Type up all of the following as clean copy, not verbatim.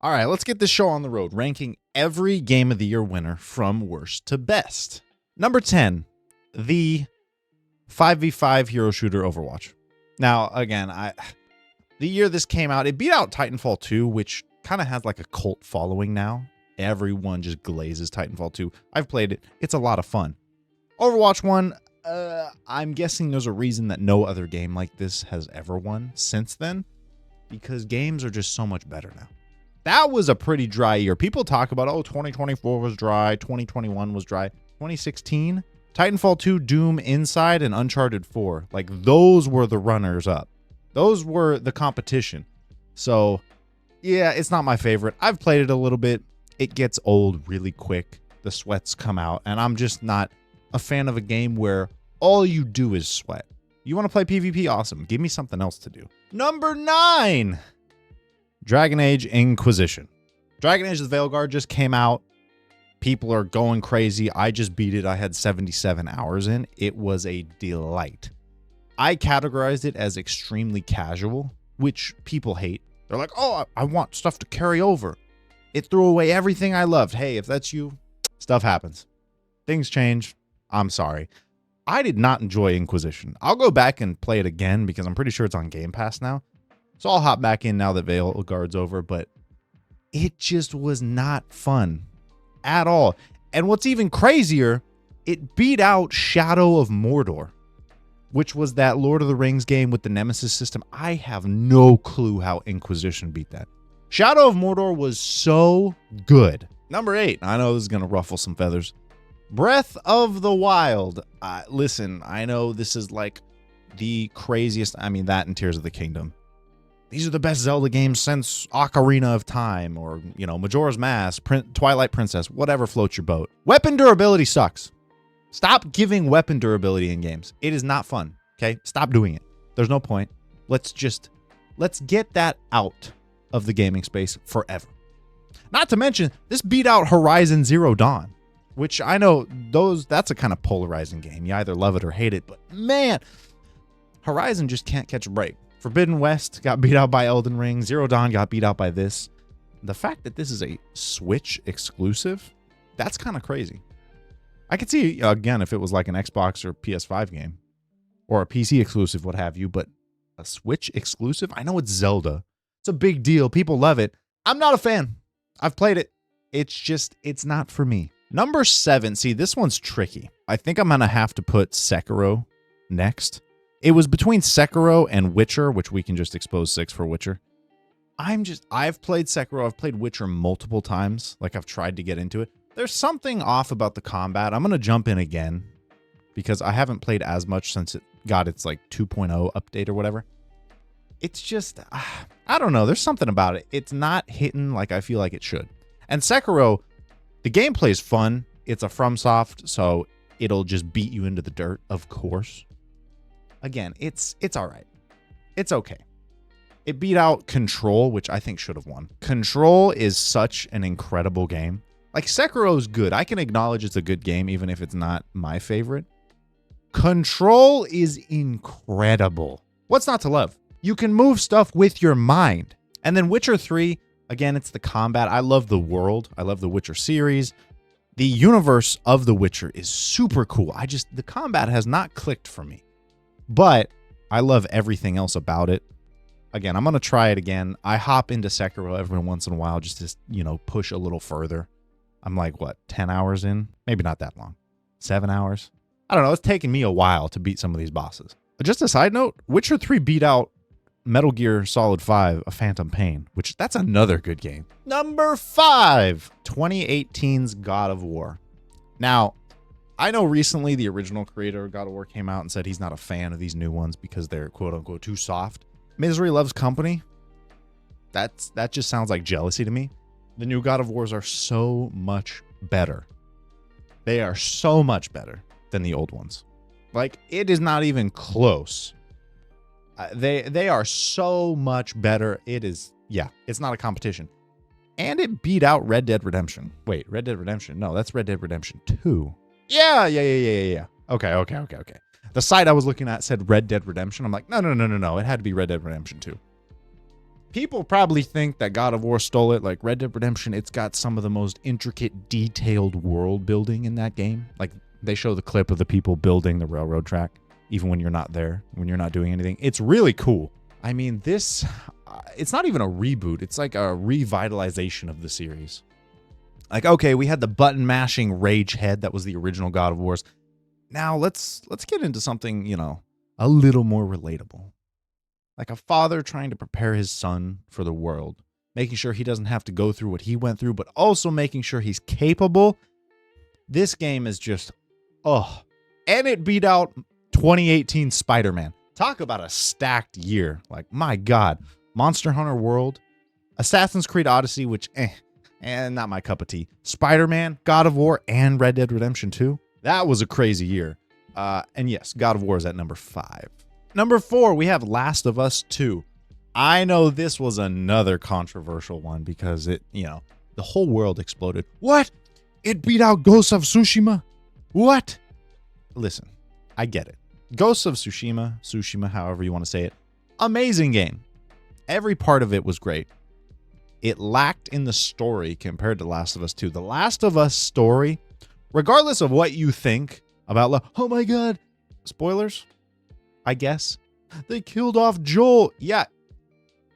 All right, let's get this show on the road, ranking every Game of the Year winner from worst to best. Number 10, the 5v5 hero shooter Overwatch. Now, again, the year this came out, it beat out Titanfall 2, which kind of has like a cult following now. Everyone just glazes Titanfall 2. I've played it. It's a lot of fun. Overwatch 1, I'm guessing there's a reason that no other game like this has ever won since then, because games are just so much better now. That was a pretty dry year. People talk about, 2024 was dry, 2021 was dry. 2016, Titanfall 2, Doom, Inside, and Uncharted 4. Like, those were the runners up. Those were the competition. So, yeah, it's not my favorite. I've played it a little bit. It gets old really quick. The sweats come out, and I'm just not a fan of a game where all you do is sweat. You want to play PvP? Awesome. Give me something else to do. Number 9. Dragon Age Inquisition. Dragon Age the Veilguard just came out. People are going crazy. I just beat it. I had 77 hours in. It was a delight. I categorized it as extremely casual, which people hate. They're like, I want stuff to carry over. It threw away everything I loved. Hey, if that's you, stuff happens. Things change. I'm sorry. I did not enjoy Inquisition. I'll go back and play it again because I'm pretty sure it's on Game Pass now. So I'll hop back in now that Veilguard's over, but it just was not fun at all. And what's even crazier, it beat out Shadow of Mordor, which was that Lord of the Rings game with the Nemesis system. I have no clue how Inquisition beat that. Shadow of Mordor was so good. Number 8, I know this is going to ruffle some feathers. Breath of the Wild. Listen, I know this is like the craziest, that and Tears of the Kingdom. These are the best Zelda games since Ocarina of Time or, Majora's Mask, Twilight Princess, whatever floats your boat. Weapon durability sucks. Stop giving weapon durability in games. It is not fun, okay? Stop doing it. There's no point. Let's get that out of the gaming space forever. Not to mention, this beat out Horizon Zero Dawn, which I know that's a kind of polarizing game. You either love it or hate it, but man, Horizon just can't catch a break. Forbidden West got beat out by Elden Ring. Zero Dawn got beat out by this. The fact that this is a Switch exclusive, that's kind of crazy. I could see, again, if it was like an Xbox or PS5 game or a PC exclusive, what have you, but a Switch exclusive? I know it's Zelda. It's a big deal. People love it. I'm not a fan. I've played it. It's not for me. Number 7. See, this one's tricky. I think I'm going to have to put Sekiro next. It was between Sekiro and Witcher, which we can just expose 6 for Witcher. I've played Sekiro. I've played Witcher multiple times. Like, I've tried to get into it. There's something off about the combat. I'm going to jump in again because I haven't played as much since it got its like 2.0 update or whatever. It's just, I don't know. There's something about it. It's not hitting like I feel like it should. And Sekiro, the gameplay is fun. It's a FromSoft, so it'll just beat you into the dirt, of course. Again, it's all right. It's okay. It beat out Control, which I think should have won. Control is such an incredible game. Like, Sekiro is good. I can acknowledge it's a good game, even if it's not my favorite. Control is incredible. What's not to love? You can move stuff with your mind. And then Witcher 3, again, it's the combat. I love the world. I love the Witcher series. The universe of The Witcher is super cool. The combat has not clicked for me. But I love everything else about it. Again, I'm going to try it again. I hop into Sekiro every once in a while just to, push a little further. I'm like, 10 hours in? Maybe not that long. 7 hours? I don't know. It's taken me a while to beat some of these bosses. Just a side note, Witcher 3 beat out Metal Gear Solid 5, A Phantom Pain, which that's another good game. Number 5, 2018's God of War. Now, I know recently the original creator of God of War came out and said he's not a fan of these new ones because they're quote-unquote too soft. Misery Loves Company. That just sounds like jealousy to me. The new God of Wars are so much better. They are so much better than the old ones. Like, it is not even close. They are so much better. It's not a competition. And it beat out Red Dead Redemption. Wait, Red Dead Redemption? No, that's Red Dead Redemption 2. Yeah. Okay. The site I was looking at said Red Dead Redemption. I'm like, no. It had to be Red Dead Redemption 2. People probably think that God of War stole it. Like Red Dead Redemption, it's got some of the most intricate, detailed world building in that game. Like they show the clip of the people building the railroad track, even when you're not there, when you're not doing anything. It's really cool. I mean, this, it's not even a reboot. It's like a revitalization of the series. Like, okay, we had the button mashing rage head that was the original God of Wars. Now let's get into something, you know, a little more relatable. Like a father trying to prepare his son for the world, making sure he doesn't have to go through what he went through, but also making sure he's capable. This game is just, oh, and it beat out 2018 Spider-Man. Talk about a stacked year. Like, my God. Monster Hunter World, Assassin's Creed Odyssey, which, not my cup of tea. Spider-Man, God of War, and Red Dead Redemption 2. That was a crazy year. And yes, God of War is at number 5. Number 4, we have Last of Us 2. I know this was another controversial one because it, you know, the whole world exploded. What? It beat out Ghost of Tsushima? What? Listen, I get it. Ghost of Tsushima, however you want to say it, amazing game. Every part of it was great. It lacked in the story compared to Last of Us 2. The Last of Us story, regardless of what you think about, oh my God, spoilers, I guess. They killed off Joel. Yeah.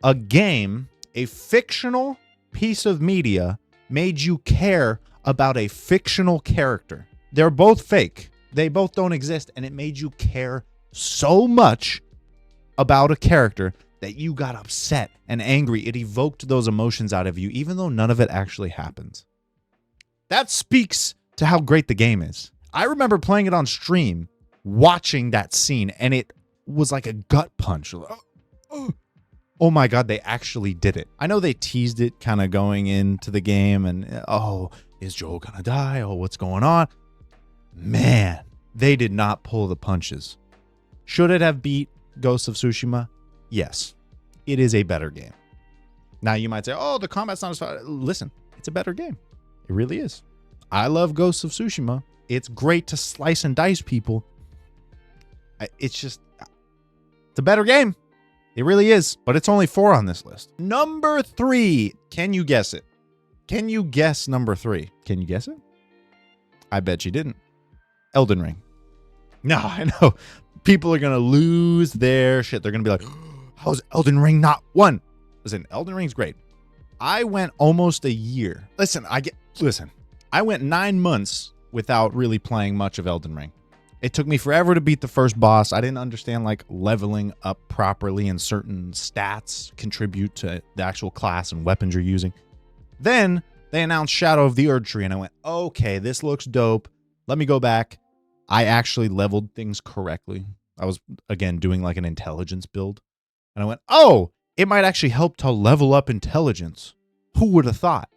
A game, a fictional piece of media made you care about a fictional character. They're both fake. They both don't exist. And it made you care so much about a character that you got upset and angry. It evoked those emotions out of you, even though none of it actually happens. That speaks to how great the game is. I remember playing it on stream, watching that scene, and it was like a gut punch. Oh my God, they actually did it. I know they teased it kind of going into the game and, oh, is Joel gonna die? Oh, what's going on? Man, they did not pull the punches. Should it have beat Ghost of Tsushima? Yes, it is a better game. Now you might say, oh, the combat's not as fun. Listen, it's a better game. It really is. I love Ghost of Tsushima. It's great to slice and dice people. It's a better game. It really is, but it's only 4 on this list. Number 3. Can you guess it? Can you guess number 3? Can you guess it? I bet you didn't. Elden Ring. No, I know. People are going to lose their shit. They're going to be like, how's Elden Ring not 1? Listen, Elden Ring's great. I went almost a year. Listen, I went 9 months without really playing much of Elden Ring. It took me forever to beat the first boss. I didn't understand like leveling up properly and certain stats contribute to the actual class and weapons you're using. Then they announced Shadow of the Erdtree and I went, okay, this looks dope. Let me go back. I actually leveled things correctly. I was, again, doing like an intelligence build. And I went, oh, it might actually help to level up intelligence. Who would have thought?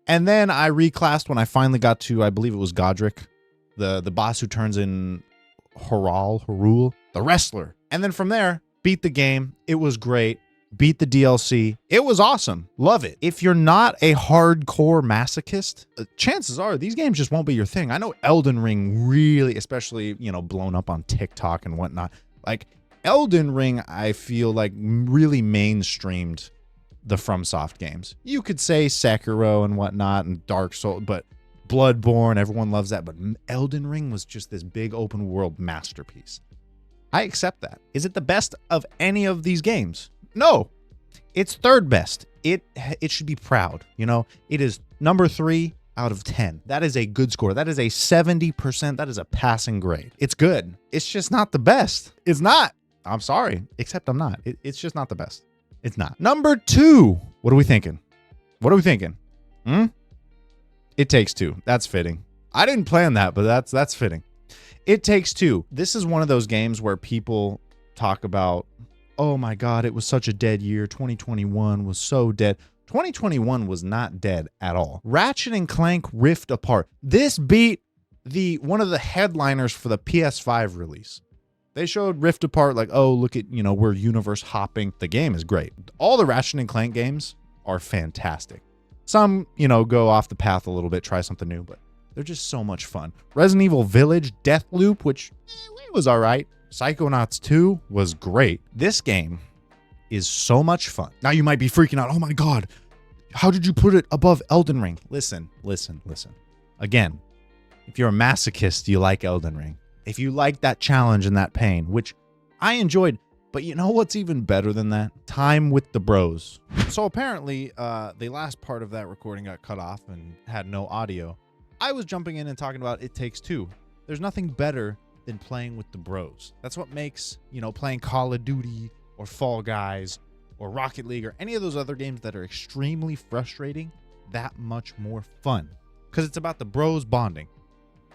And then I reclassed when I finally got to, I believe it was Godric, the boss who turns in Hyrule, the wrestler. And then from there, beat the game. It was great. Beat the DLC. It was awesome. Love it. If you're not a hardcore masochist, chances are these games just won't be your thing. I know Elden Ring really, especially, you know, blown up on TikTok and whatnot. Like Elden Ring, I feel like really mainstreamed the FromSoft games. You could say Sekiro and whatnot and Dark Souls, but Bloodborne, everyone loves that. But Elden Ring was just this big open world masterpiece. I accept that. Is it the best of any of these games? No, it's third best. It should be proud. You know, it is number 3 out of 10. That is a good score. That is a 70%. That is a passing grade. It's good. It's just not the best. It's not. I'm sorry, except I'm not. It's just not the best. It's not. Number 2. What are we thinking? What are we thinking? It Takes Two. That's fitting. I didn't plan that, but that's fitting. It Takes Two. This is one of those games where people talk about, oh my God, it was such a dead year. 2021 was so dead. 2021 was not dead at all. Ratchet and Clank Rift Apart. This beat one of the headliners for the PS5 release. They showed Rift Apart like, oh, look at, you know, we're universe hopping. The game is great. All the Ratchet and Clank games are fantastic. Some, you know, go off the path a little bit, try something new, but they're just so much fun. Resident Evil Village, Deathloop, which it was all right. Psychonauts 2 was great. This game is so much fun. Now you might be freaking out. Oh my God, how did you put it above Elden Ring? Listen. Again, if you're a masochist, you like Elden Ring. If you like that challenge and that pain, which I enjoyed, but you know what's even better than that? Time with the bros. So apparently, the last part of that recording got cut off and had no audio. I was jumping in and talking about It Takes Two. There's nothing better than playing with the bros. That's what makes, playing Call of Duty or Fall Guys or Rocket League or any of those other games that are extremely frustrating that much more fun. Because it's about the bros bonding.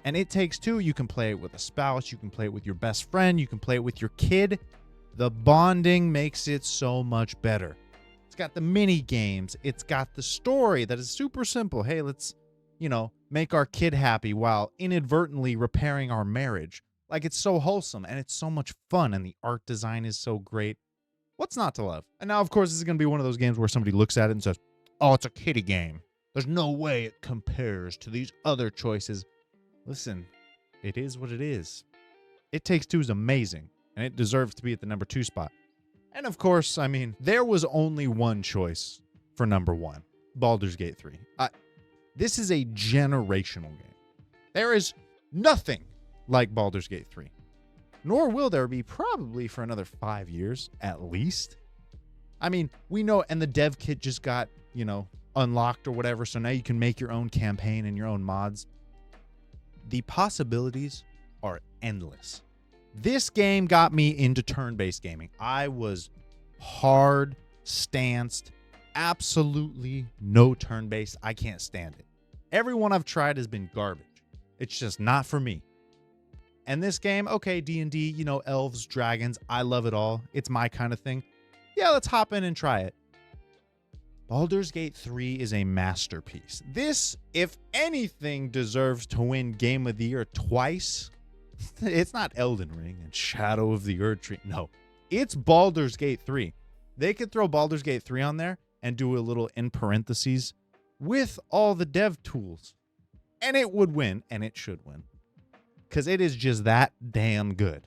And It Takes Two, you can play it with a spouse, you can play it with your best friend, you can play it with your kid. The bonding makes it so much better. It's got the mini games, it's got the story that is super simple. Hey, let's, make our kid happy while inadvertently repairing our marriage. Like, it's so wholesome and it's so much fun and the art design is so great. What's not to love? And now, of course, this is going to be one of those games where somebody looks at it and says, oh, it's a kiddie game. There's no way it compares to these other choices. Listen, it is what it is. It Takes Two is amazing, and it deserves to be at the number 2 spot. And of course, there was only one choice for number 1, Baldur's Gate 3. This is a generational game. There is nothing like Baldur's Gate 3. Nor will there be probably for another 5 years, at least. We know, and the dev kit just got, unlocked or whatever, so now you can make your own campaign and your own mods. The possibilities are endless. This game got me into turn-based gaming. I was hard stanced, absolutely no turn-based. I can't stand it. Every one I've tried has been garbage. It's just not for me. And this game, okay, D&D, elves, dragons, I love it all. It's my kind of thing. Yeah, let's hop in and try it. Baldur's Gate 3 is a masterpiece. This, if anything, deserves to win Game of the Year twice. It's not Elden Ring and Shadow of the Erdtree. No, it's Baldur's Gate 3. They could throw Baldur's Gate 3 on there and do a little in parentheses with all the dev tools. And it would win, and it should win. Because it is just that damn good.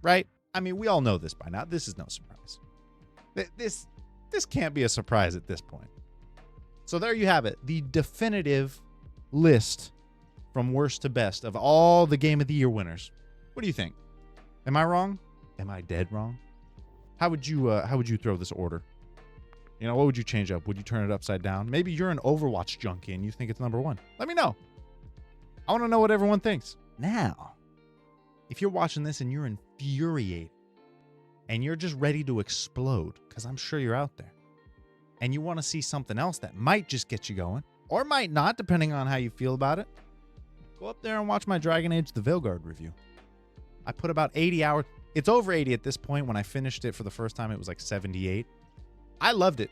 Right? We all know this by now. This is no surprise. This can't be a surprise at this point. So there you have it. The definitive list from worst to best of all the Game of the Year winners. What do you think? Am I wrong? Am I dead wrong? How would you throw this order? What would you change up? Would you turn it upside down? Maybe you're an Overwatch junkie and you think it's number 1. Let me know. I want to know what everyone thinks. Now, if you're watching this and you're infuriated and you're just ready to explode, because I'm sure you're out there, and you want to see something else that might just get you going, or might not, depending on how you feel about it, go up there and watch my Dragon Age The Veilguard review. I put about 80 hours. It's over 80 at this point. When I finished it for the first time, it was like 78. I loved it.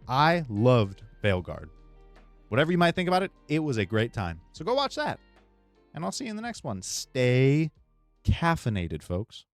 I loved Veilguard. Whatever you might think about it, it was a great time. So go watch that. And I'll see you in the next one. Stay caffeinated, folks.